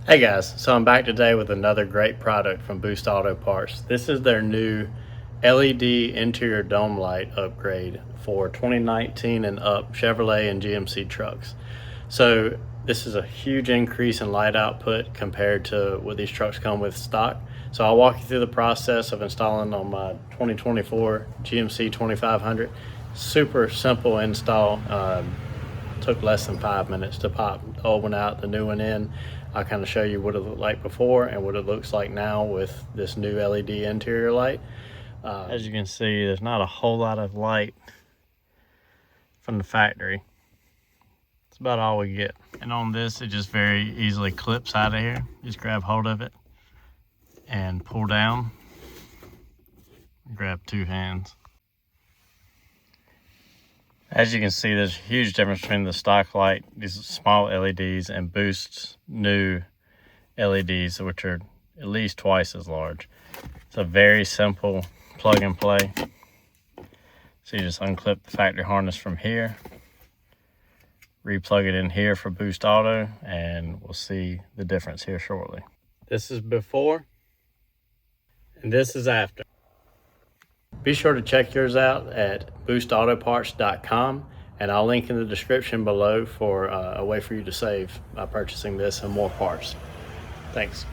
Hey guys, so I'm back today with another great product from Boost Auto Parts. This is their new LED interior dome light upgrade for 2019 and up Chevrolet and GMC trucks. So this is a huge increase in light output compared to what these trucks come with stock. So I'll walk you through the process of installing on my 2024 GMC 2500. Super simple install. Took less than 5 minutes to pop the old one out, the new one in. I'll kind of show you what it looked like before and what it looks like now with this new LED interior light. As you can see, there's not a whole lot of light from the factory. It's about all we get. And on this, it just very easily clips out of here. Just grab hold of it and pull down. Grab two hands. As you can see, there's a huge difference between the stock light, these small LEDs, and Boost's new LEDs, which are at least twice as large. It's a very simple plug and play. So you just unclip the factory harness from here, replug it in here for Boost Auto, and we'll see the difference here shortly. This is before, and this is after. Be sure to check yours out at boostautoparts.com, and I'll link in the description below for a way for you to save by purchasing this and more parts. Thanks.